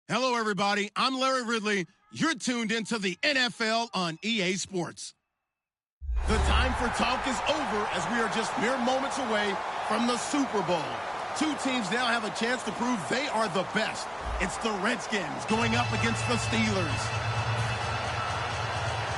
Hello, everybody. I'm Larry Ridley. You're tuned into the NFL on EA Sports. The time for talk is over as we are just mere moments away from the Super Bowl. Two teams now have a chance to prove they are the best. It's the Redskins going up against the Steelers.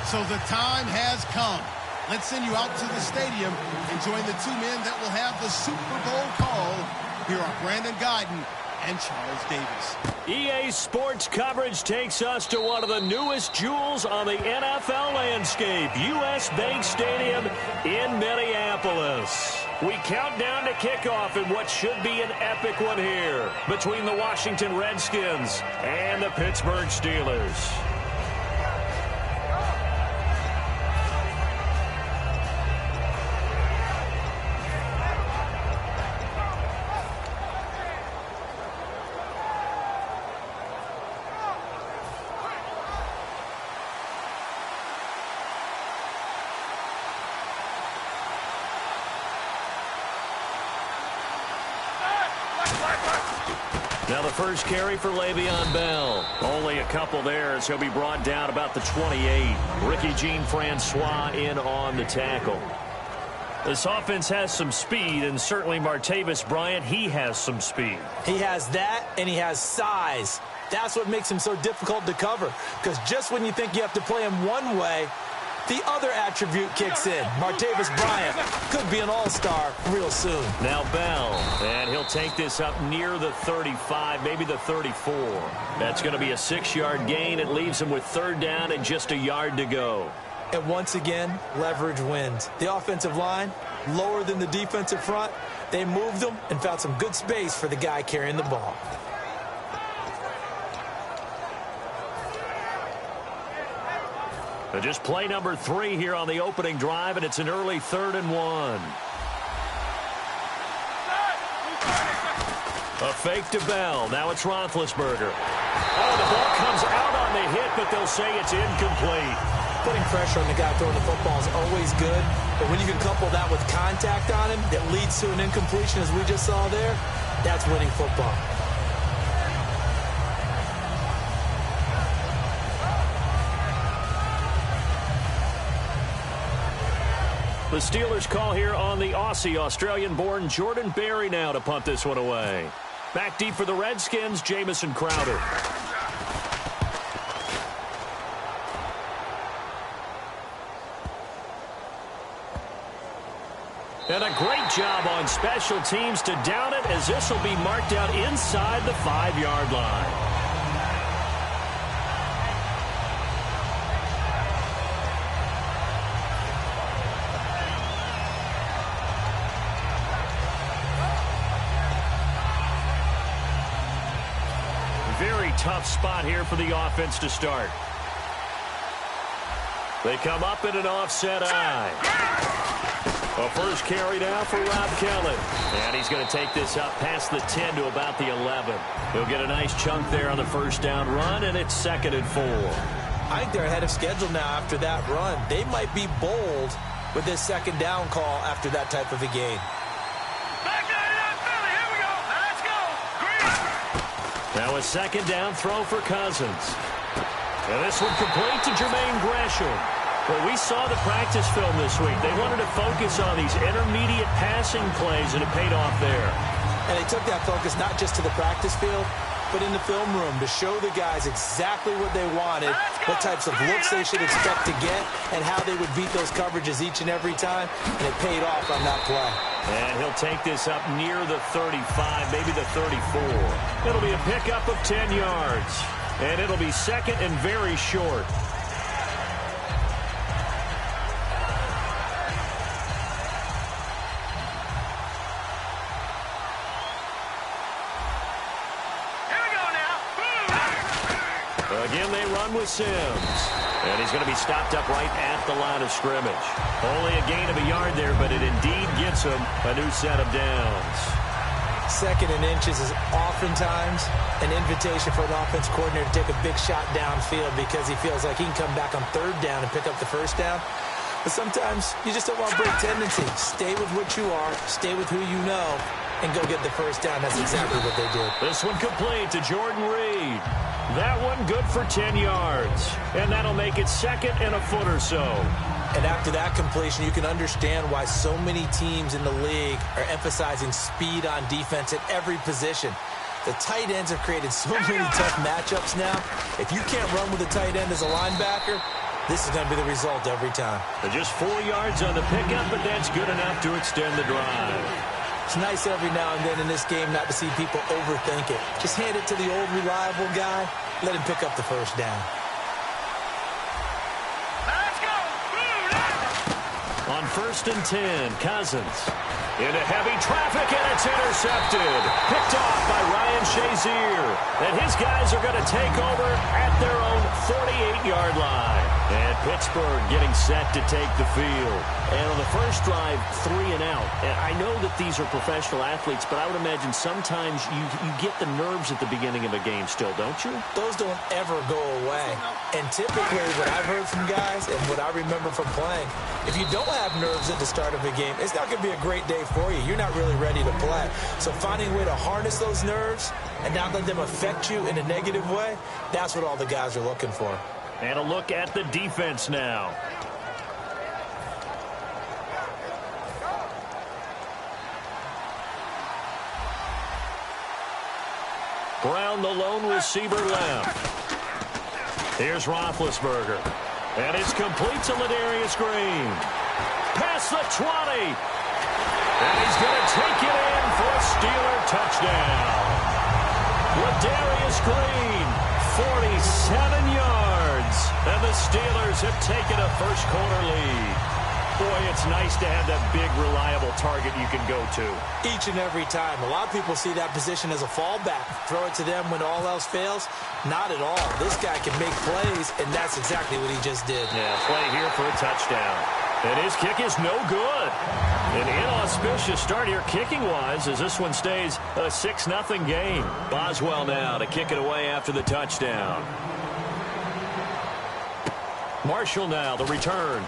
So the time has come. Let's send you out to the stadium and join the two men that will have the Super Bowl call. Here are Brandon Guyton and Charles Davis. EA Sports coverage takes us to one of the newest jewels on the NFL landscape, U.S. Bank Stadium in Minneapolis. We count down to kickoff in what should be an epic one here between the Washington Redskins and the Pittsburgh Steelers. Now the first carry for Le'Veon Bell. Only a couple there as he'll be brought down about the 28. Ricky Jean-Francois in on the tackle. This offense has some speed, and certainly Martavis Bryant, he has some speed. He has that, and he has size. That's what makes him so difficult to cover, because just when you think you have to play him one way, the other attribute kicks in. Martavis Bryant could be an all-star real soon. Now Bell, and he'll take this up near the 35, maybe the 34. That's going to be a 6-yard gain. It leaves him with third down and just a yard to go. And once again, leverage wins. The offensive line, lower than the defensive front. They moved them and found some good space for the guy carrying the ball. Just play number 3 here on the opening drive, and it's an early 3rd and 1. A fake to Bell. Now it's Roethlisberger. Oh, the ball comes out on the hit, but they'll say it's incomplete. Putting pressure on the guy throwing the football is always good, but when you can couple that with contact on him that leads to an incompletion, as we just saw there, that's winning football. The Steelers call here on the Aussie, Australian-born Jordan Berry now to punt this one away. Back deep for the Redskins, Jamison Crowder. And a great job on special teams to down it, as this will be marked out inside the 5-yard line. Very tough spot here for the offense to start. They come up in an offset eye. A first carry now for Rob Kelly. And he's going to take this up past the 10 to about the 11. He'll get a nice chunk there on the first down run, and it's 2nd and 4. I think they're ahead of schedule now after that run. They might be bold with this 2nd down call after that type of a game. Now a 2nd down throw for Cousins. And this one complete to Jermaine Gresham. Well, we saw the practice film this week. They wanted to focus on these intermediate passing plays, and it paid off there. And they took that focus not just to the practice field, but in the film room to show the guys exactly what they wanted, what types of looks they should expect to get, and how they would beat those coverages each and every time, and it paid off on that play. And he'll take this up near the 35, maybe the 34. It'll be a pickup of 10 yards, and it'll be 2nd and very short. Again, they run with Sims. And he's going to be stopped up right at the line of scrimmage. Only a gain of a yard there, but it indeed gets him a new set of downs. 2nd and inches is oftentimes an invitation for an offense coordinator to take a big shot downfield because he feels like he can come back on 3rd down and pick up the 1st down. But sometimes you just don't want to break tendency. Stay with what you are, stay with who you know, and go get the 1st down. That's exactly what they did. This one complete to Jordan Reed. That one good for 10 yards. And that'll make it 2nd and a foot or so. And after that completion, you can understand why so many teams in the league are emphasizing speed on defense at every position. The tight ends have created so many tough matchups now. If you can't run with a tight end as a linebacker, this is going to be the result every time. Just 4 yards on the pickup, but that's good enough to extend the drive. It's nice every now and then in this game not to see people overthink it. Just hand it to the old reliable guy. Let him pick up the first down. Let's go! On 1st and 10, Cousins. Into heavy traffic, and it's intercepted. Picked off by Ryan Shazier. And his guys are going to take over at their own 48-yard line. And Pittsburgh getting set to take the field. And on the first drive, 3 and out. And I know that these are professional athletes, but I would imagine sometimes you get the nerves at the beginning of a game still, don't you? Those don't ever go away. And typically what I've heard from guys and what I remember from playing, if you don't have nerves at the start of a game, it's not going to be a great day for you. You're not really ready to play. So finding a way to harness those nerves and not let them affect you in a negative way, that's what all the guys are looking for. And a look at the defense now. Brown, the lone receiver, left. Here's Roethlisberger. And it's complete to Ladarius Green. Past the 20. And he's going to take it in for a Steeler touchdown. Ladarius Green, 47 yards. And the Steelers have taken a first-quarter lead. Boy, it's nice to have that big, reliable target you can go to. Each and every time. A lot of people see that position as a fallback. Throw it to them when all else fails. Not at all. This guy can make plays, and that's exactly what he just did. Yeah, play here for a touchdown. And his kick is no good. An inauspicious start here kicking-wise as this one stays a 6-0 game. Boswell now to kick it away after the touchdown. Marshall now, the return.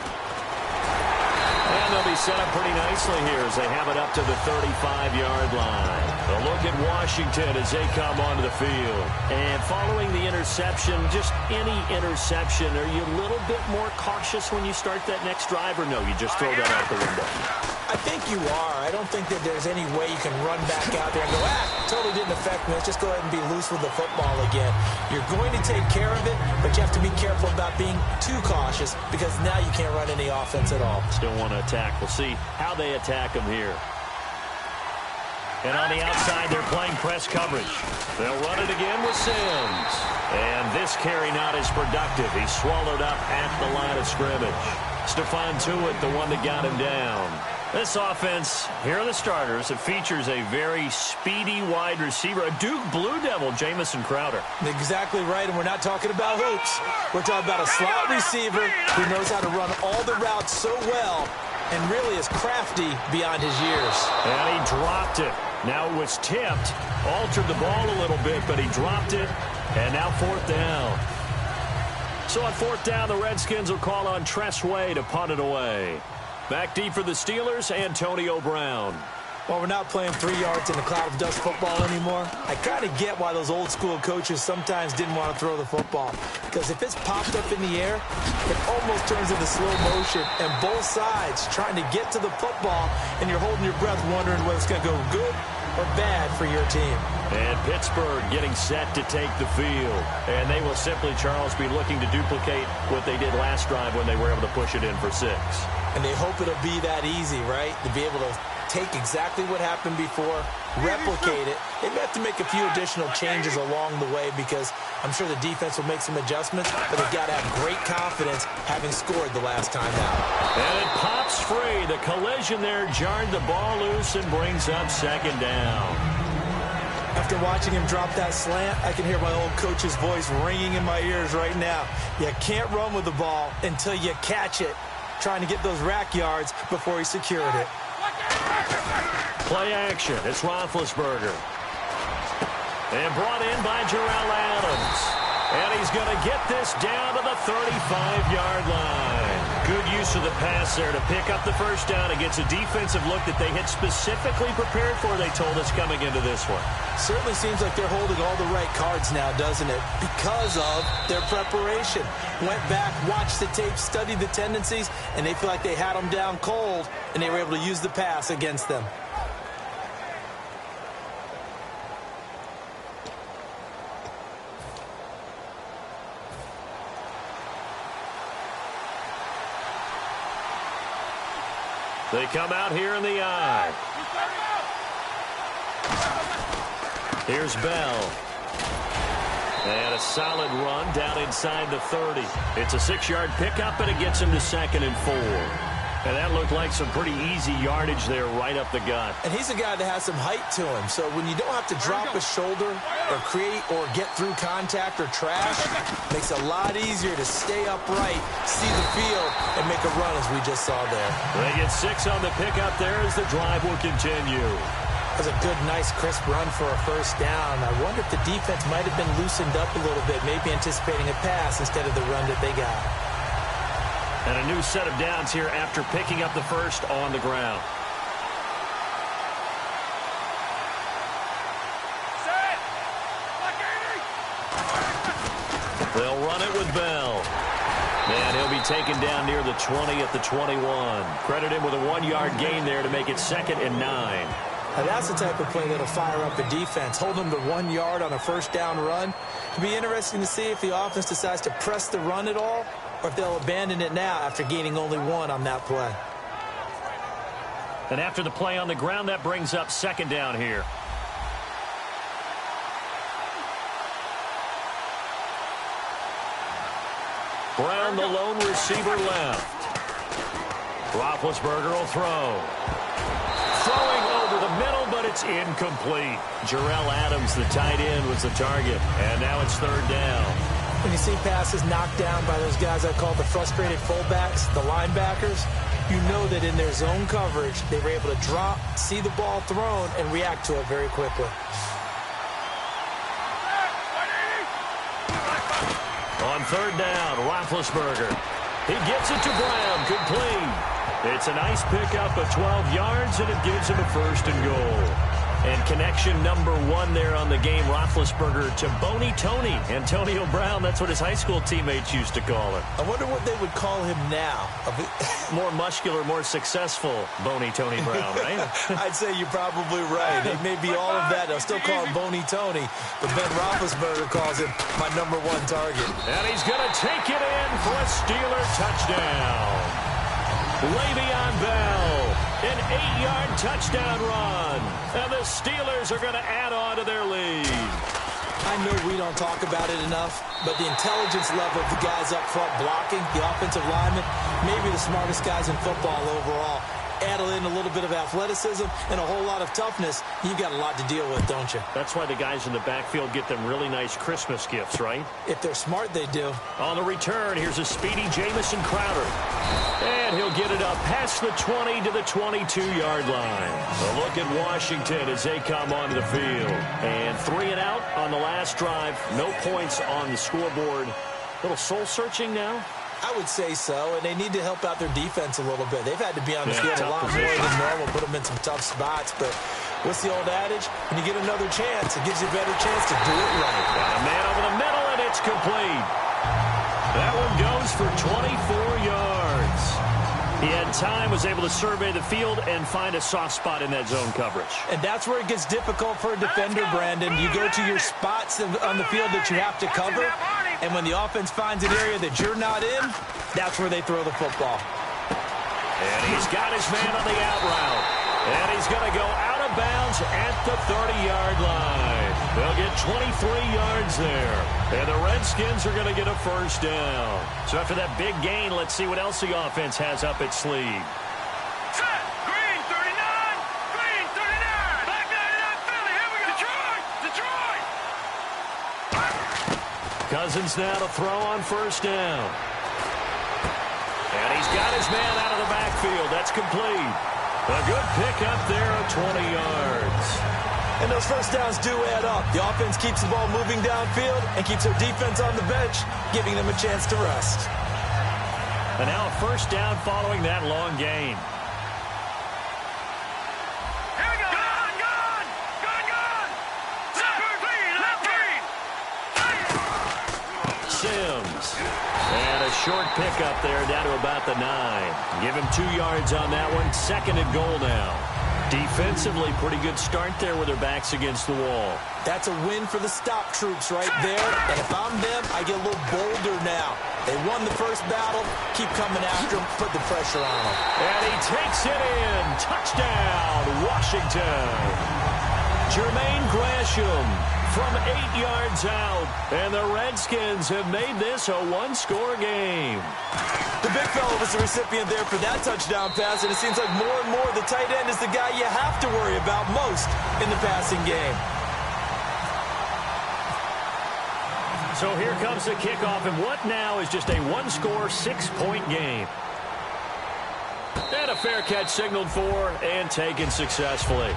And they'll be set up pretty nicely here as they have it up to the 35-yard line. A look at Washington as they come onto the field. And following the interception, just any interception, are you a little bit more cautious when you start that next drive, or no, you just throw that out the window? I think you are. I don't think that there's any way you can run back out there and go, totally didn't affect me. Let's just go ahead and be loose with the football again. You're going to take care of it, but you have to be careful about being too cautious because now you can't run any offense at all. Still want to attack. We'll see how they attack them here. And on the outside, they're playing press coverage. They'll run it again with Sims. And this carry not as productive. He's swallowed up at the line of scrimmage. Stephon Tuitt, the one that got him down. This offense, here are the starters. It features a very speedy wide receiver, a Duke Blue Devil, Jamison Crowder. Exactly right, and we're not talking about hoops. We're talking about a slot receiver who knows how to run all the routes so well and really is crafty beyond his years. And he dropped it. Now it was tipped, altered the ball a little bit, but he dropped it, and now 4th down. So on 4th down, the Redskins will call on Tress Way to punt it away. Back deep for the Steelers, Antonio Brown. Well, we're not playing 3 yards in a cloud of dust football anymore. I kind of get why those old school coaches sometimes didn't want to throw the football. Because if it's popped up in the air, it almost turns into slow motion. And both sides trying to get to the football, and you're holding your breath wondering whether it's going to go good or bad for your team. And Pittsburgh getting set to take the field. And they will simply, Charles, be looking to duplicate what they did last drive when they were able to push it in for 6. And they hope it'll be that easy, right? To be able to take exactly what happened before, replicate it. They may have to make a few additional changes along the way because I'm sure the defense will make some adjustments, but they've got to have great confidence having scored the last time out. And it pops free. The collision there jarred the ball loose and brings up 2nd down. After watching him drop that slant, I can hear my old coach's voice ringing in my ears right now. You can't run with the ball until you catch it, trying to get those rack yards before he secured it. Play action. It's Roethlisberger. And brought in by Jarrell Adams. And he's going to get this down to the 35-yard line. Good use of the pass there to pick up the first down against a defensive look that they had specifically prepared for, they told us, coming into this one. Certainly seems like they're holding all the right cards now, doesn't it? Because of their preparation. Went back, watched the tape, studied the tendencies, and they feel like they had them down cold, and they were able to use the pass against them. They come out here in the eye. Here's Bell. And a solid run down inside the 30. It's a 6-yard pickup, and it gets him to 2nd and 4. And that looked like some pretty easy yardage there right up the gut. And he's a guy that has some height to him. So when you don't have to drop a shoulder or create or get through contact or trash, makes it a lot easier to stay upright, see the field, and make a run as we just saw there. They get 6 on the pickup there as the drive will continue. That was a good, nice, crisp run for a first down. I wonder if the defense might have been loosened up a little bit, maybe anticipating a pass instead of the run that they got. And a new set of downs here after picking up the first on the ground. They'll run it with Bell. And he'll be taken down near the 20 at the 21. Credit him with a 1-yard gain there to make it 2nd and 9. Now that's the type of play that'll fire up the defense. Hold them to 1 yard on a first down run. It'll be interesting to see if the offense decides to press the run at all, or if they'll abandon it now after gaining only 1 on that play. And after the play on the ground, that brings up 2nd down here. Brown, the lone receiver, left. Roethlisberger will throw. Throwing over the middle, but it's incomplete. Jarrell Adams, the tight end, was the target. And now it's 3rd down. When you see passes knocked down by those guys I call the frustrated fullbacks, the linebackers, you know that in their zone coverage, they were able to drop, see the ball thrown, and react to it very quickly. On 3rd down, Roethlisberger. He gets it to Brown, complete. It's a nice pickup of 12 yards, and it gives him a 1st and goal. And connection number 1 there on the game, Roethlisberger to Boney Tony. Antonio Brown, that's what his high school teammates used to call him. I wonder what they would call him now. More muscular, more successful Boney Tony Brown, right? I'd say you're probably right. It may be all of that. They'll still call him Boney Tony, but Ben Roethlisberger calls him my number 1 target. And he's going to take it in for a Steeler touchdown. Le'Veon Bell, an 8-yard touchdown run. And the Steelers are going to add on to their lead. I know we don't talk about it enough, but the intelligence level of the guys up front blocking, the offensive linemen, maybe the smartest guys in football overall. Add in a little bit of athleticism and a whole lot of toughness, you've got a lot to deal with, don't you? That's why the guys in the backfield get them really nice Christmas gifts, right? If they're smart, they do. On the return, here's a speedy Jamison Crowder. And he'll get it up past the 20 to the 22-yard line. A look at Washington as they come onto the field. And 3 and out on the last drive. No points on the scoreboard. A little soul-searching now. I would say so, and they need to help out their defense a little bit. They've had to be on the field a lot more than normal, put them in some tough spots. But what's the old adage? When you get another chance, it gives you a better chance to do it right. Got a man over the middle, and it's complete. That one goes for 24 yards. He had time, was able to survey the field and find a soft spot in that zone coverage. And that's where it gets difficult for a defender, Brandon. You go to your spots on the field that you have to cover, and when the offense finds an area that you're not in, that's where they throw the football. And he's got his man on the out route. And he's going to go out of bounds at the 30-yard line. They'll get 23 yards there. And the Redskins are going to get a first down. So after that big gain, let's see what else the offense has up its sleeve. Set. Green 39. Green 39. Black 99 Philly. Here we go. Detroit. Cousins now to throw on first down. And he's got his man out of the backfield. That's complete. A good pickup there of 20 yards. And those first downs do add up. The offense keeps the ball moving downfield and keeps their defense on the bench, giving them a chance to rest. And now a first down following that long gain. Here we go. Gun. Super clean, left clean. Sims. And a short pickup there down to about the 9. Give him 2 yards on that one. 2nd and goal now. Defensively, pretty good start there with their backs against the wall. That's a win for the stop troops right there. And if I'm them, I get a little bolder now. They won the first battle. Keep coming after them. Put the pressure on them. And he takes it in. Touchdown, Washington. Jermaine Gresham from 8 yards out. And the Redskins have made this a one-score game. The big fella was the recipient there for that touchdown pass, and it seems like more and more the tight end is the guy you have to worry about most in the passing game. So here comes the kickoff, and what now is just a one-score, 6-point game. And a fair catch signaled for and taken successfully.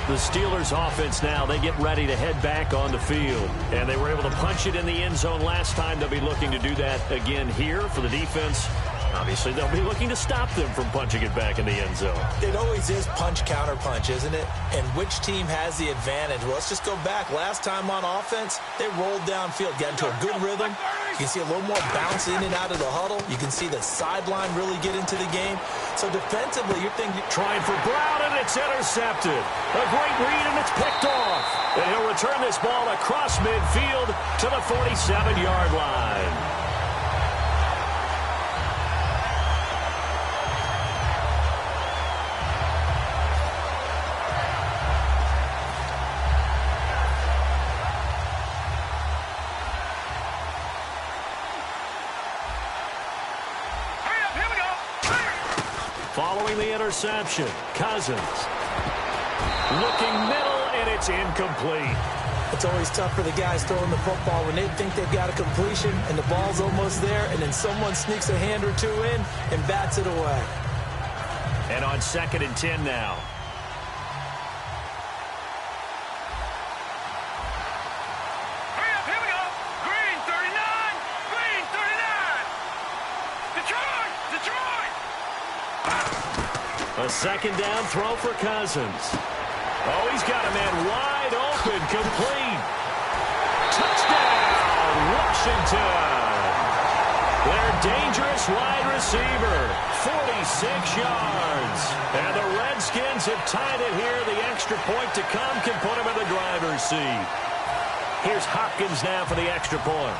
The Steelers offense now, they get ready to head back on the field. And they were able to punch it in the end zone last time. They'll be looking to do that again here for the defense. Obviously, they'll be looking to stop them from punching it back in the end zone. It always is punch-counter-punch, isn't it? And which team has the advantage? Well, let's just go back. Last time on offense, they rolled downfield, got into a good rhythm. You can see a little more bounce in and out of the huddle. You can see the sideline really get into the game. So defensively, you're thinking... Trying for Brown, and it's intercepted. A great read, and it's picked off. And he'll return this ball across midfield to the 47-yard line. Following the interception, Cousins. Looking middle, and it's incomplete. It's always tough for the guys throwing the football when they think they've got a completion and the ball's almost there, and then someone sneaks a hand or two in and bats it away. And on 2nd and 10 now. Here we go. Green 39. Green 39. Detroit. A 2nd down throw for Cousins. Oh, he's got a man wide open, complete. Touchdown, Washington. Their dangerous wide receiver, 46 yards. And the Redskins have tied it here. The extra point to come can put them in the driver's seat. Here's Hopkins now for the extra point.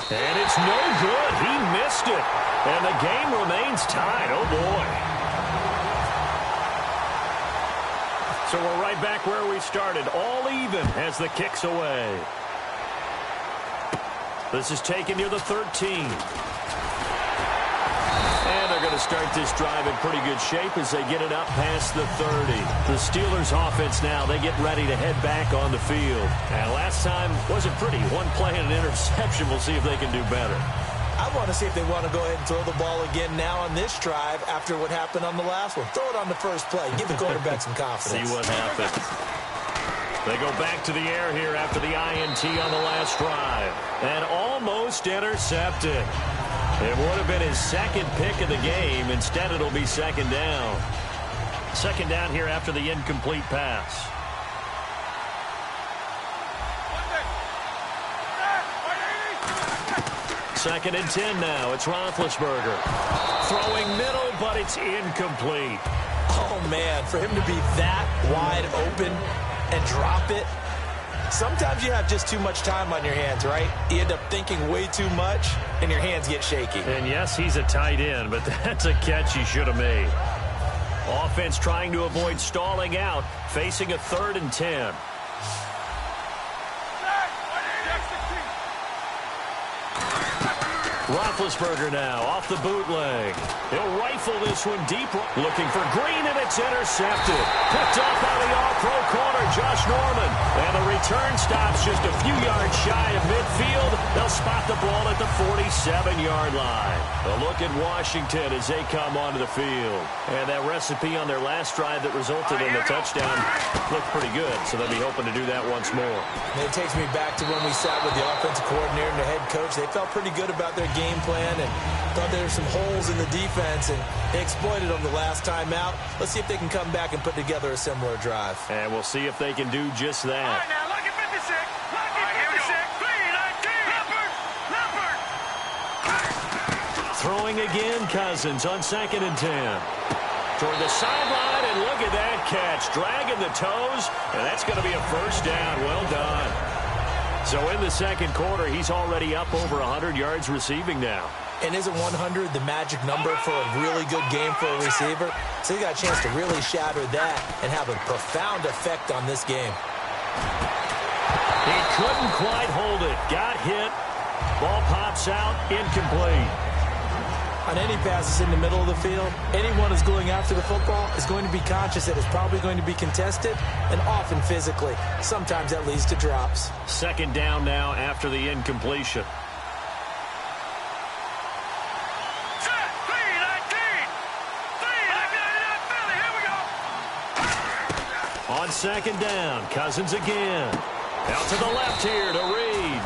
And it's no good. He missed it. And the game remains tied. Oh, boy. So we're right back where we started. All even as the kick's away. This is taken near the 13. And they're going to start this drive in pretty good shape as they get it up past the 30. The Steelers offense now, they get ready to head back on the field. And last time wasn't pretty. One play and an interception. We'll see if they can do better. I want to see if they want to go ahead and throw the ball again now on this drive after what happened on the last one. Throw it on the first play. Give the quarterback some confidence. See what happens. They go back to the air here after the INT on the last drive. And almost intercepted. It would have been his 2nd pick of the game. Instead, it'll be 2nd down. 2nd down here after the incomplete pass. Second and 10 now. It's Roethlisberger. Throwing middle, but it's incomplete. Oh, man, for him to be that wide open and drop it. Sometimes you have just too much time on your hands, right? You end up thinking way too much, and your hands get shaky. And yes, he's a tight end, but that's a catch he should have made. Offense trying to avoid stalling out, facing a 3rd and 10. Roethlisberger now off the bootleg. He'll rifle this one deep. Looking for Green, and it's intercepted. Picked off by the all-pro corner, Josh Norman. And the return stops just a few yards shy of midfield. They'll spot the ball at the 47-yard line. A look at Washington as they come onto the field. And that recipe on their last drive that resulted in the touchdown looked pretty good, so they'll be hoping to do that once more. And it takes me back to when we sat with the offensive coordinator and the head coach. They felt pretty good about their game plan and thought there were some holes in the defense, and they exploited them the last time out. Let's see if they can come back and put together a similar drive. And we'll see if they can do just that. All right, now, look at 56. Look at 56. 3, 19. Leopard. Throwing again, Cousins on 2nd and 10. Toward the sideline, and look at that catch. Dragging the toes, and that's going to be a first down. Well done. So in the second quarter, he's already up over 100 yards receiving now. And isn't 100 the magic number for a really good game for a receiver? So he got a chance to really shatter that and have a profound effect on this game. He couldn't quite hold it. Got hit. Ball pops out. Incomplete. On any passes in the middle of the field, anyone who's going after the football is going to be conscious that it's probably going to be contested, and often physically. Sometimes that leads to drops. Second down now after the incompletion. Set. 3, 19. 3, 19. Here we go. On second down, Cousins again. Out to the left here to Reed.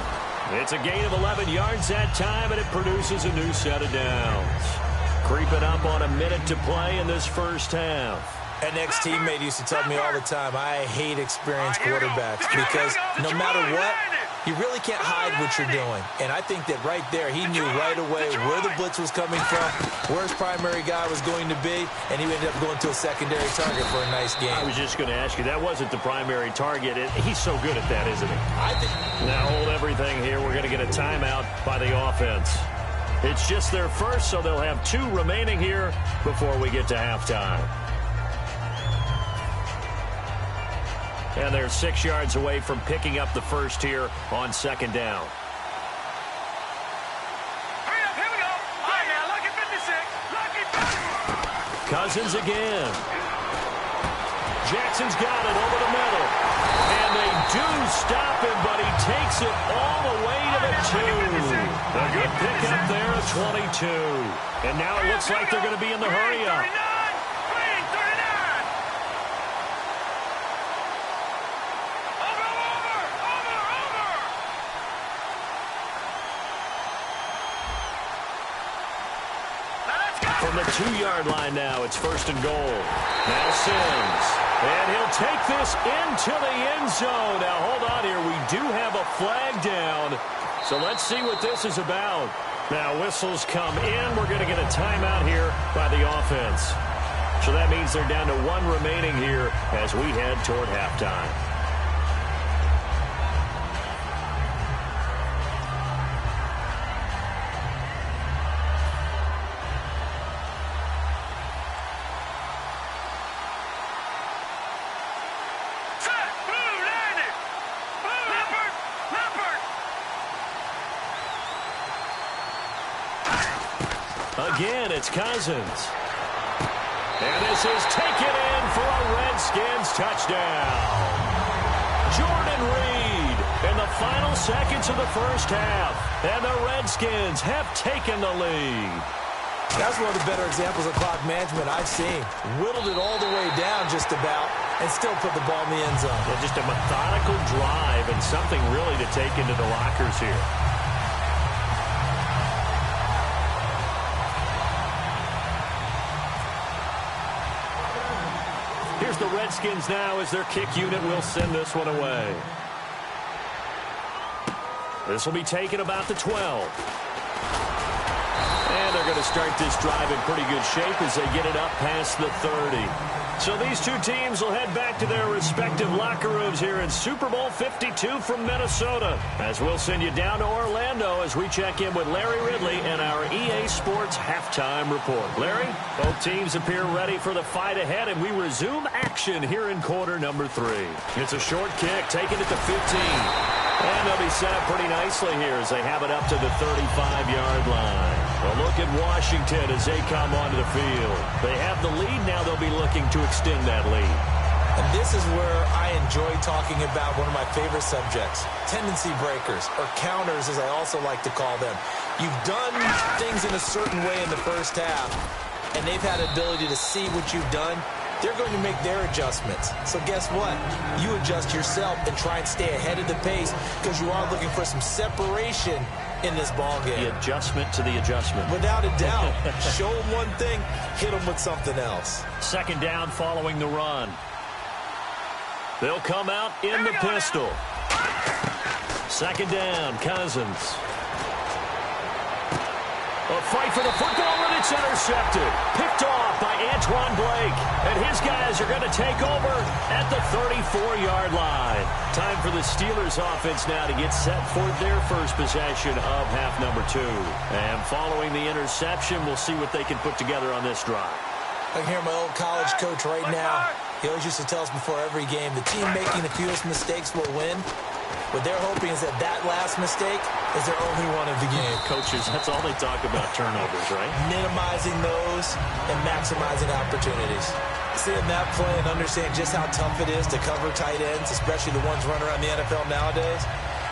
It's a gain of 11 yards that time, and it produces a new set of downs. Creeping up on a minute to play in this first half. An ex-teammate used to tell me all the time, I hate experienced quarterbacks because no matter what, you really can't hide what you're doing. And I think that right there, he knew right away where the blitz was coming from, where his primary guy was going to be, and he ended up going to a secondary target for a nice game. I was just going to ask you, that wasn't the primary target. He's so good at that, isn't he? I think. Now hold everything here. We're going to get a timeout by the offense. It's just their first, so they'll have 2 remaining here before we get to halftime. And they're 6 yards away from picking up the first here on second down. Hurry up, here we go. All right, now, look at 56. Cousins again. Jackson's got it over the middle. And they do stop him, but he takes it all the way to the 2. A good pickup there at 22. And now it looks like they're going to be in the hurry-up. From the 2-yard line now, it's 1st and goal. Now Sims. And he'll take this into the end zone. Now, hold on here. We do have a flag down. So let's see what this is about. Now, whistles come in. We're going to get a timeout here by the offense. So that means they're down to 1 remaining here as we head toward halftime. Again, it's Cousins. And this is taken in for a Redskins touchdown. Jordan Reed in the final seconds of the first half. And the Redskins have taken the lead. That's one of the better examples of clock management I've seen. Whittled it all the way down just about and still put the ball in the end zone. Yeah, just a methodical drive and something really to take into the lockers here. Here's the Redskins now as their kick unit will send this one away. This will be taken about the 12. And they're going to start this drive in pretty good shape as they get it up past the 30. So these two teams will head back to their respective locker rooms here in Super Bowl 52 from Minnesota. As we'll send you down to Orlando as we check in with Larry Ridley and our EA Sports halftime report. Larry, both teams appear ready for the fight ahead, and we resume action here in quarter number 3. It's a short kick, taken at the 15. And they'll be set up pretty nicely here as they have it up to the 35-yard line. A look at Washington as they come onto the field. They have the lead. Now they'll be looking to extend that lead. And this is where I enjoy talking about one of my favorite subjects, tendency breakers, or counters as I also like to call them. You've done things in a certain way in the first half, and they've had ability to see what you've done. They're going to make their adjustments. So guess what? You adjust yourself and try and stay ahead of the pace because you are looking for some separation in this ball game. The adjustment to the adjustment. Without a doubt. Show them one thing, hit them with something else. Second down following the run. They'll come out in the pistol. Second down, Cousins. A fight for the football, and it's intercepted. Picked off by Antoine Blake. And his guys are going to take over at the 34-yard line. Time for the Steelers offense now to get set for their first possession of half number 2. And following the interception, we'll see what they can put together on this drive. I can hear my old college coach right now. He always used to tell us before every game, the team making the fewest mistakes will win. What they're hoping is that last mistake is their only one of the game. Coaches, that's all they talk about, turnovers, right? Minimizing those and maximizing opportunities. Seeing that play and understanding just how tough it is to cover tight ends, especially the ones running around the NFL nowadays,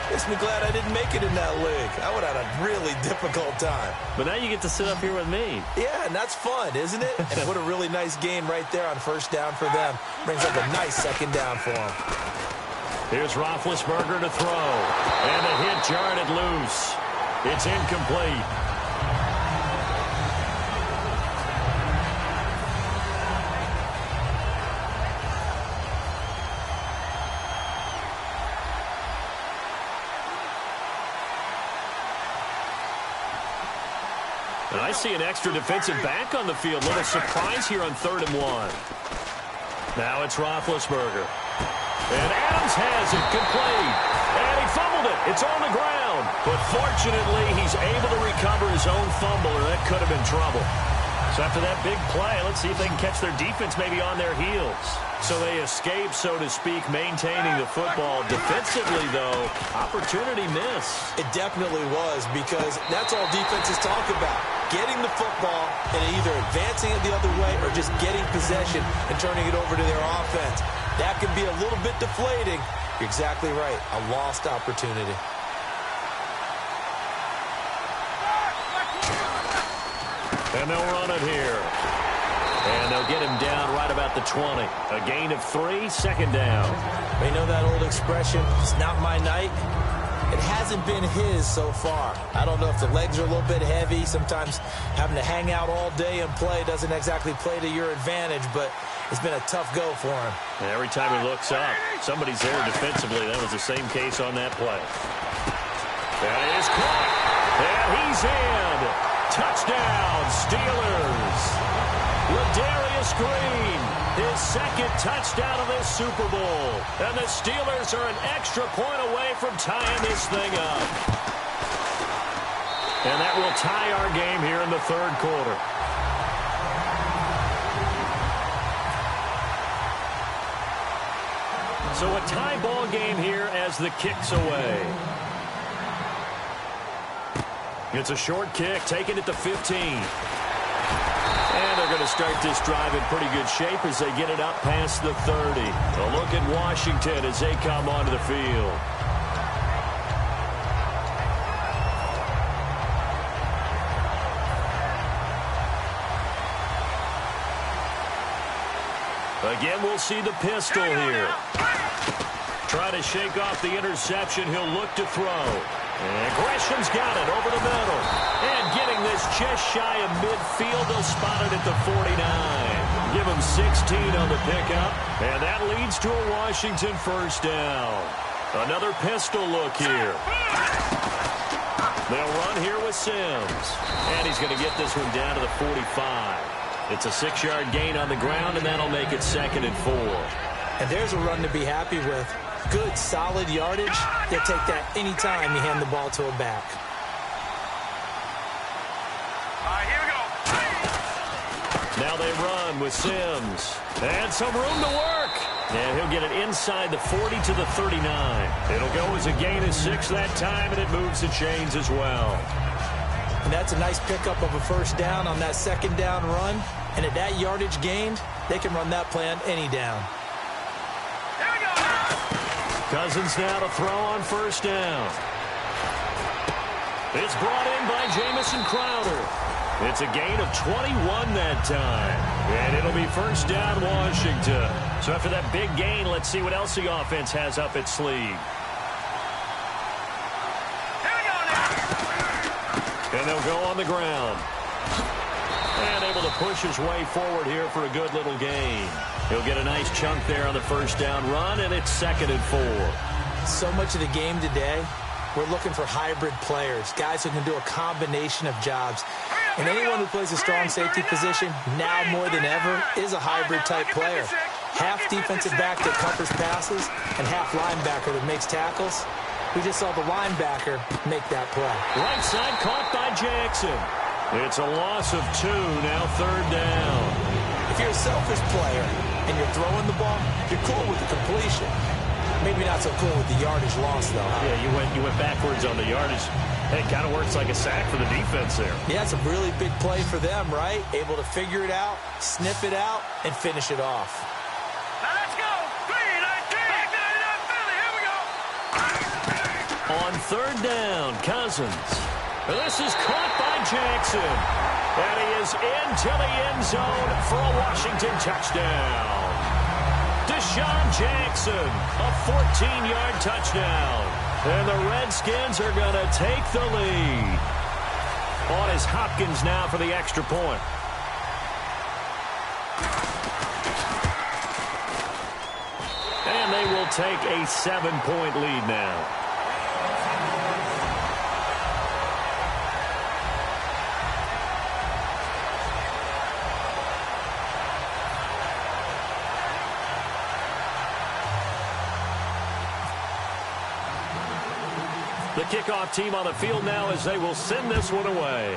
makes me glad I didn't make it in that league. I would have had a really difficult time. But now you get to sit up here with me. Yeah, and that's fun, isn't it? And what a really nice gain right there on first down for them. Brings up a nice second down for them. Here's Roethlisberger to throw. And a hit jarred it loose. It's incomplete. And I see an extra defensive back on the field. Little surprise here on 3rd and 1. Now it's Roethlisberger. And Adams has it, complete. And he fumbled it. It's on the ground. But fortunately, he's able to recover his own fumble, or that could have been trouble. So after that big play, let's see if they can catch their defense maybe on their heels. So they escape, so to speak, maintaining the football. Defensively, though, opportunity miss. It definitely was, because that's all defenses talk about. Getting the football and either advancing it the other way or just getting possession and turning it over to their offense. That can be a little bit deflating. You're exactly right. A lost opportunity. And they'll run it here. And they'll get him down right about the 20. A gain of 3, second down. You know that old expression, it's not my night? It hasn't been his so far. I don't know if the legs are a little bit heavy. Sometimes having to hang out all day and play doesn't exactly play to your advantage, but it's been a tough go for him. And every time he looks up, somebody's there defensively. That was the same case on that play. That is caught. And he's in. Touchdown, Steelers. Ladarius Green, his second touchdown of this Super Bowl. And the Steelers are an extra point away from tying this thing up. And that will tie our game here in the 3rd quarter. So a tie ball game here as the kick's away. It's a short kick, taken at the 15. And they're going to start this drive in pretty good shape as they get it up past the 30. A look at Washington as they come onto the field. Again, we'll see the pistol here. Try to shake off the interception. He'll look to throw. And Gresham's got it over the middle. And getting this just shy of midfield, they'll spot it at the 49. Give him 16 on the pickup. And that leads to a Washington first down. Another pistol look here. They'll run here with Sims. And he's going to get this one down to the 45. It's a 6-yard gain on the ground, and that'll make it 2nd and 4. And there's a run to be happy with. Good, solid yardage. They'll take that any time you hand the ball to a back. All right, here we go. Now they run with Sims. And some room to work. And he'll get it inside the 40 to the 39. It'll go as a gain of 6 that time, and it moves the chains as well. And that's a nice pickup of a first down on that second down run. And at that yardage gained, they can run that play on any down. Here we go. Cousins now to throw on first down. It's brought in by Jamison Crowder. It's a gain of 21 that time. And it'll be first down Washington. So after that big gain, let's see what else the offense has up its sleeve. Here we go now. And they'll go on the ground. And able to push his way forward here for a good little gain. He'll get a nice chunk there on the first down run, and it's 2nd and 4. So much of the game today, we're looking for hybrid players, guys who can do a combination of jobs. And anyone who plays a strong safety position, now more than ever, is a hybrid-type player. Half defensive back that covers passes and half linebacker that makes tackles. We just saw the linebacker make that play. Right side caught by Jackson. It's a loss of 2, now 3rd down. If you're a selfish player and you're throwing the ball, you're cool with the completion. Maybe not so cool with the yardage loss, though. Huh? Yeah, you went backwards on the yardage. It kind of works like a sack for the defense there. Yeah, it's a really big play for them, right? Able to figure it out, sniff it out, and finish it off. Now let's go. 3-19. Back 99 Philly. Here we go. On 3rd down, Cousins. This is caught by Jackson. And he is into the end zone for a Washington touchdown. Deshaun Jackson, a 14-yard touchdown. And the Redskins are going to take the lead. On is Hopkins now for the extra point. And they will take a 7-point lead now. The kickoff team on the field now as they will send this one away.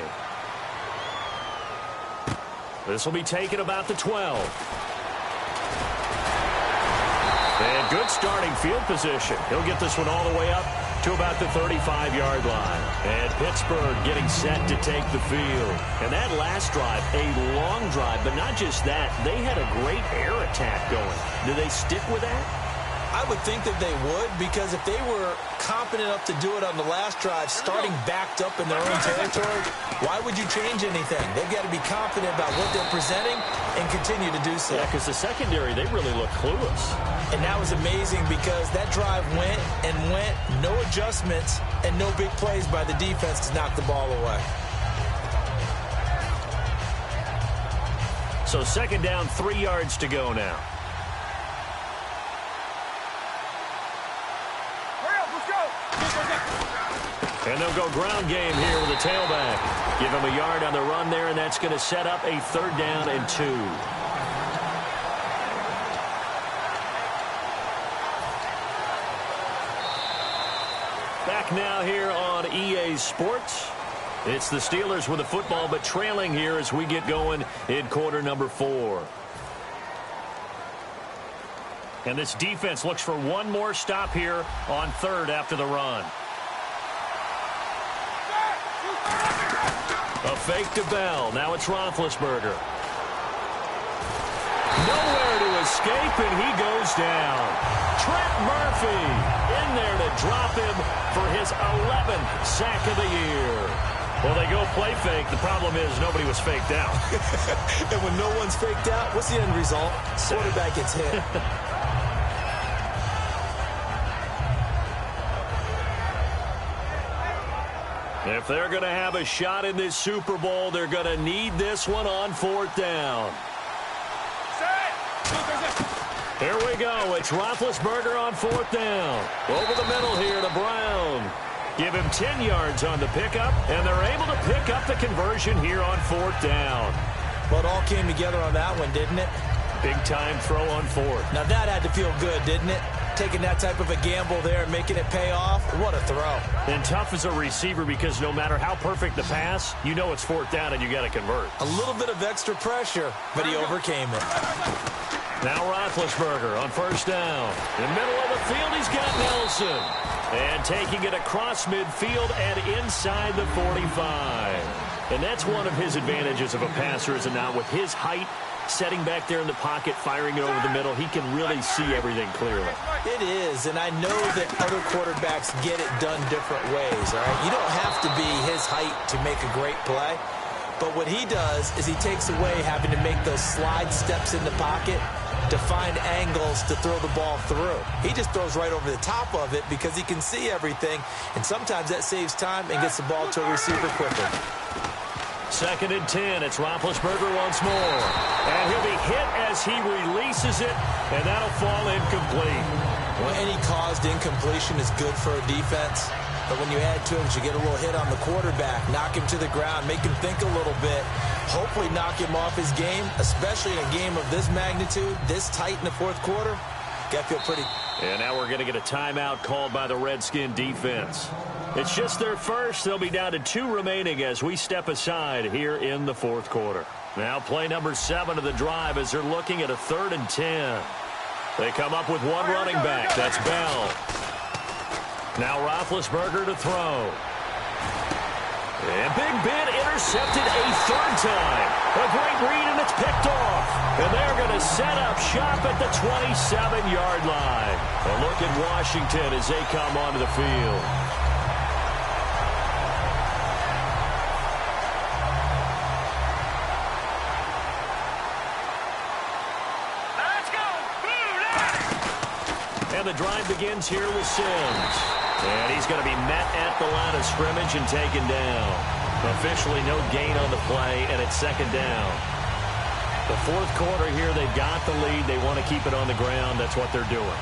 This will be taken about the 12. And good starting field position. He'll get this one all the way up to about the 35-yard line. And Pittsburgh getting set to take the field. And that last drive, a long drive, but not just that. They had a great air attack going. Do they stick with that? I would think that they would, because if they were competent enough to do it on the last drive, starting backed up in their own territory, why would you change anything? They've got to be confident about what they're presenting and continue to do so. Yeah, because the secondary, they really look clueless. And that was amazing because that drive went and went, no adjustments, and no big plays by the defense to knock the ball away. So 2nd down, 3 yards to go now. And they'll go ground game here with a tailback. Give him a yard on the run there, and that's going to set up a 3rd down and 2. Back now here on EA Sports. It's the Steelers with the football, but trailing here as we get going in quarter number 4. And this defense looks for one more stop here on 3rd after the run. A fake to Bell. Now it's Roethlisberger. Nowhere to escape, and he goes down. Trent Murphy in there to drop him for his 11th sack of the year. Well, they go play fake. The problem is nobody was faked out. And when no one's faked out, what's the end result? Quarterback gets hit. If they're going to have a shot in this Super Bowl, they're going to need this one on 4th down. Here we go. It's Roethlisberger on 4th down. Over the middle here to Brown. Give him 10 yards on the pickup, and they're able to pick up the conversion here on 4th down. Well, it all came together on that one, didn't it? Big-time throw on 4th. Now, that had to feel good, didn't it? Taking that type of a gamble there and making it pay off. What a throw. And tough as a receiver because no matter how perfect the pass, you know it's 4th down and you got to convert. A little bit of extra pressure, but he overcame it. Now Roethlisberger on 1st down. In the middle of the field, he's got Nelson. And taking it across midfield and inside the 45. And that's one of his advantages of a passer, is it not? With his height, setting back there in the pocket, firing it over the middle, he can really see everything clearly. It is, and I know that other quarterbacks get it done different ways, all right? You don't have to be his height to make a great play. But what he does is he takes away having to make those slide steps in the pocket to find angles to throw the ball through. He just throws right over the top of it because he can see everything, and sometimes that saves time and gets the ball to a receiver quicker. 2nd and 10. It's Roethlisberger once more. And he'll be hit as he releases it, and that'll fall incomplete. Well, any caused incompletion is good for a defense. But when you add to it, you get a little hit on the quarterback, knock him to the ground, make him think a little bit, hopefully knock him off his game, especially in a game of this magnitude, this tight in the 4th quarter. Got to feel pretty. And now we're going to get a timeout called by the Redskin defense. It's just their first. They'll be down to 2 remaining as we step aside here in the 4th quarter. Now play number 7 of the drive as they're looking at a 3rd and 10. They come up with one running back. That's Bell. Now Roethlisberger to throw. And Big Ben intercepted a 3rd time. A great read, and it's picked off. And they're going to set up shop at the 27-yard line. A look at Washington as they come onto the field. And the drive begins here with Sims. And he's going to be met at the line of scrimmage and taken down. Officially no gain on the play, and it's 2nd down. The 4th quarter here, they've got the lead. They want to keep it on the ground. That's what they're doing.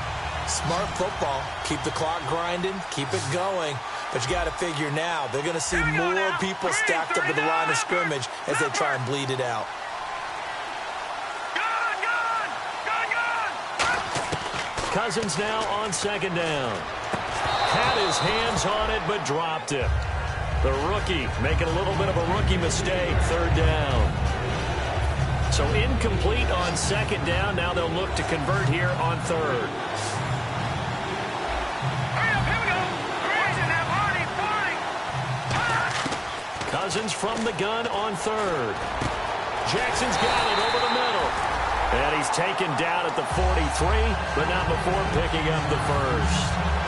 Smart football. Keep the clock grinding. Keep it going. But you got to figure now, they're going to see more people stacked up at the line of scrimmage as they try and bleed it out. Cousins now on 2nd down. Had his hands on it, but dropped it. The rookie making a little bit of a rookie mistake. 3rd down. So incomplete on 2nd down. Now they'll look to convert here on 3rd. Cousins from the gun on 3rd. Jackson's got it over the middle. And he's taken down at the 43, but not before picking up the 1st.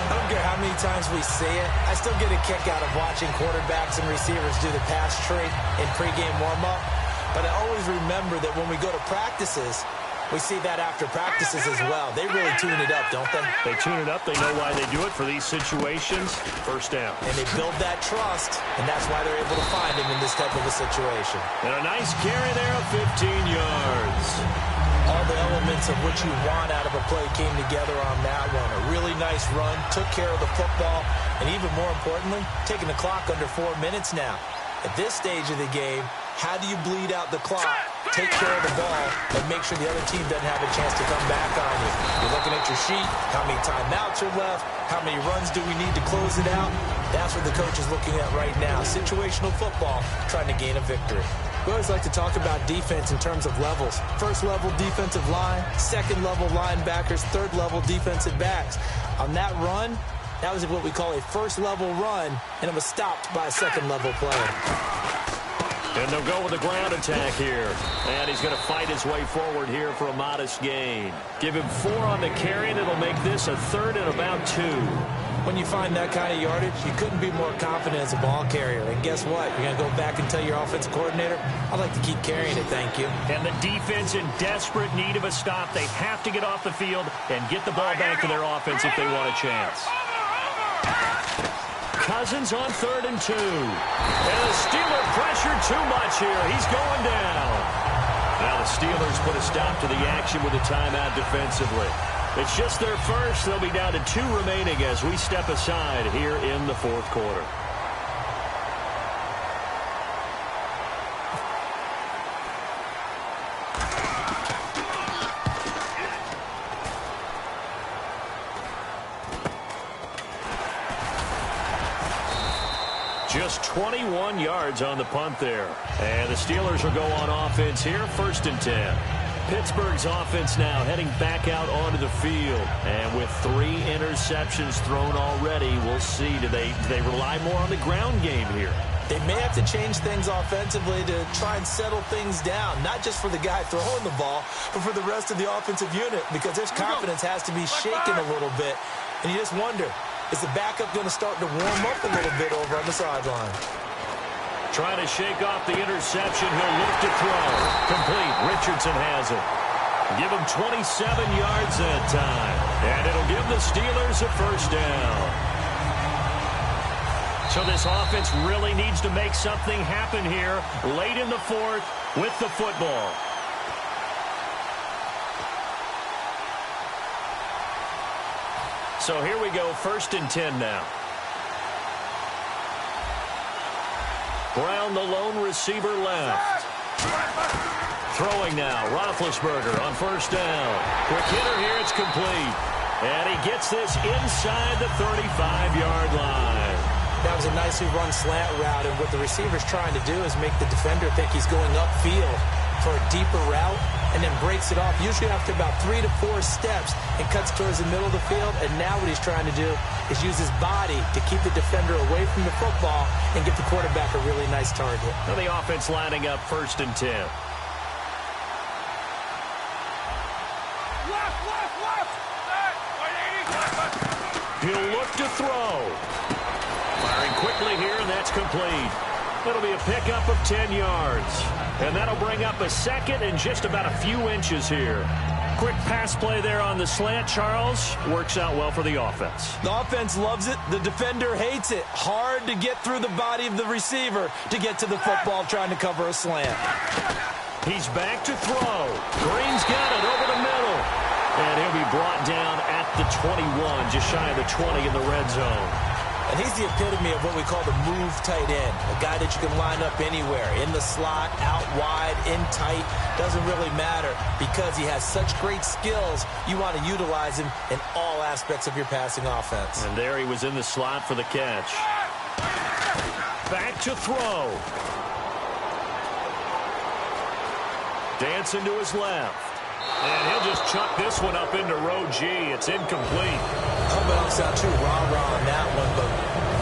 I don't care how many times we see it. I still get a kick out of watching quarterbacks and receivers do the pass tree in pregame warm-up. But I always remember that when we go to practices, we see that after practices as well. They really tune it up, don't they? They tune it up. They know why they do it for these situations. 1st down. And they build that trust, and that's why they're able to find him in this type of a situation. And a nice carry there of 15 yards. All the elements of what you want out of a play came together on that one. A really nice run, took care of the football, and even more importantly, taking the clock under 4 minutes now. At this stage of the game, how do you bleed out the clock, take care of the ball, and make sure the other team doesn't have a chance to come back on you? You're looking at your sheet, how many timeouts are left, how many runs do we need to close it out? That's what the coach is looking at right now. Situational football, trying to gain a victory. We always like to talk about defense in terms of levels. 1st level defensive line, 2nd level linebackers, 3rd level defensive backs. On that run, that was what we call a 1st level run, and it was stopped by a 2nd level player. And they'll go with the ground attack here. And he's going to fight his way forward here for a modest gain. Give him 4 on the carry, and it'll make this a 3rd and about 2. When you find that kind of yardage, you couldn't be more confident as a ball carrier. And guess what? You're going to go back and tell your offensive coordinator, I'd like to keep carrying it, thank you. And the defense in desperate need of a stop. They have to get off the field and get the ball back to their offense if they want a chance. Cousins on 3rd and 2. And the Steelers pressure too much here. He's going down. Now the Steelers put a stop to the action with a timeout defensively. It's just their first. They'll be down to 2 remaining as we step aside here in the fourth quarter. Just 21 yards on the punt there. And the Steelers will go on offense here, 1st and 10. Pittsburgh's offense now heading back out onto the field. And with 3 interceptions thrown already, we'll see. Do they rely more on the ground game here? They may have to change things offensively to try and settle things down, not just for the guy throwing the ball, but for the rest of the offensive unit, because their confidence has to be shaken a little bit. And you just wonder, is the backup going to start to warm up a little bit over on the sideline? Trying to shake off the interception. He'll look to throw. Complete. Richardson has it. Give him 27 yards that time. And it'll give the Steelers a 1st down. So this offense really needs to make something happen here late in the 4th with the football. So here we go, 1st and 10 now. Brown, the lone receiver left. Throwing now, Roethlisberger on 1st down. Quick hitter here, it's complete. And he gets this inside the 35-yard line. That was a nicely run slant route, and what the receiver's trying to do is make the defender think he's going upfield for a deeper route, and then breaks it off, usually after about 3 to 4 steps, and cuts towards the middle of the field. And now what he's trying to do is use his body to keep the defender away from the football and give the quarterback a really nice target. Now the offense lining up 1st and 10. He'll look to throw. Firing quickly here, and that's complete. It'll be a pickup of 10 yards. And that'll bring up a 2nd and just about a few inches here. Quick pass play there on the slant, Charles. Works out well for the offense. The offense loves it. The defender hates it. Hard to get through the body of the receiver to get to the football trying to cover a slant. He's back to throw. Green's got it over the middle. And he'll be brought down at the 21, just shy of the 20 in the red zone. And he's the epitome of what we call the move tight end, a guy that you can line up anywhere, in the slot, out wide, in tight, doesn't really matter because he has such great skills. You want to utilize him in all aspects of your passing offense. And there he was in the slot for the catch. Back to throw. Dancing to his left. And he'll just chuck this one up into row G. It's incomplete. I hope I don't sound too rah-rah on that one, but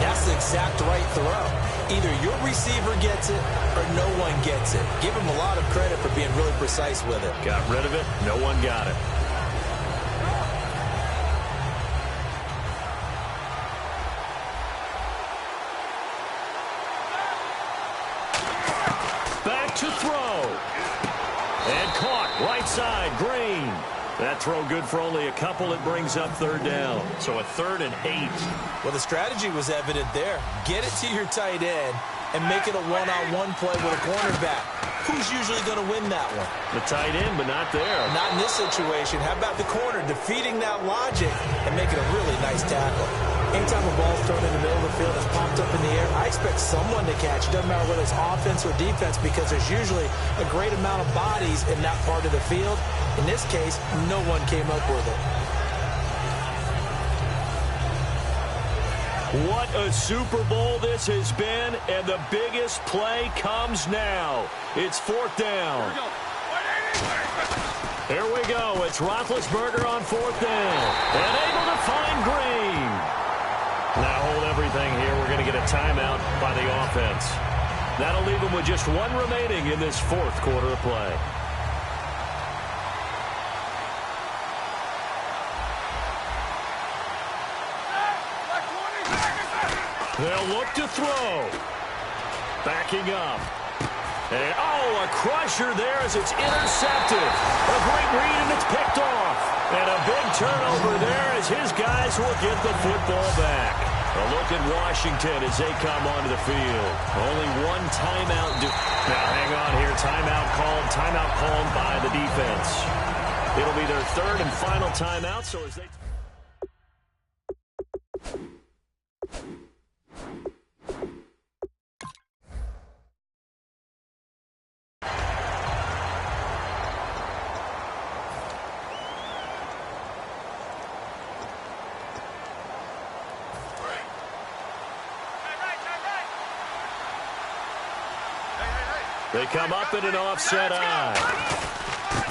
that's the exact right throw. Either your receiver gets it or no one gets it. Give him a lot of credit for being really precise with it. Got rid of it. No one got it. Back to throw. And caught right side, Green. That throw good for only a couple. It brings up 3rd down. So a 3rd and 8. Well, the strategy was evident there. Get it to your tight end and make it a one-on-one play with a cornerback. Who's usually going to win that one? The tight end, but not there. Not in this situation. How about the corner defeating that logic and making a really nice tackle? Anytime a ball's thrown in the middle of the field, it's popped up in the air, I expect someone to catch. It doesn't matter whether it's offense or defense because there's usually a great amount of bodies in that part of the field. In this case, no one came up with it. What a Super Bowl this has been, and the biggest play comes now. It's 4th down. Here we go. It's Roethlisberger on 4th down. And able to find Green. Now hold everything here. We're going to get a timeout by the offense. That'll leave them with just 1 remaining in this 4th quarter of play. They'll look to throw. Backing up. And, a crusher there as it's intercepted. A great read, and it's picked off. And a big turnover there as his guys will get the football back. A look at Washington as they come onto the field. Only 1 timeout. Now, hang on here. Timeout called by the defense. It'll be their third and final timeout, so as they... They come up in an offset eye.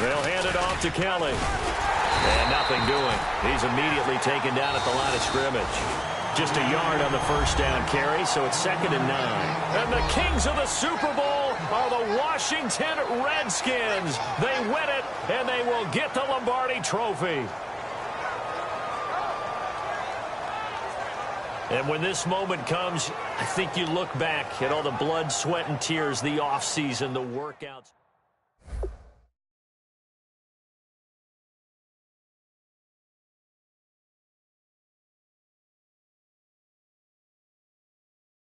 They'll hand it off to Kelly. And nothing doing. He's immediately taken down at the line of scrimmage. Just a yard on the first down carry, so it's 2nd and 9. And the kings of the Super Bowl are the Washington Redskins. They win it, and they will get the Lombardi Trophy. And when this moment comes, I think you look back at all the blood, sweat, and tears, the offseason, the workouts.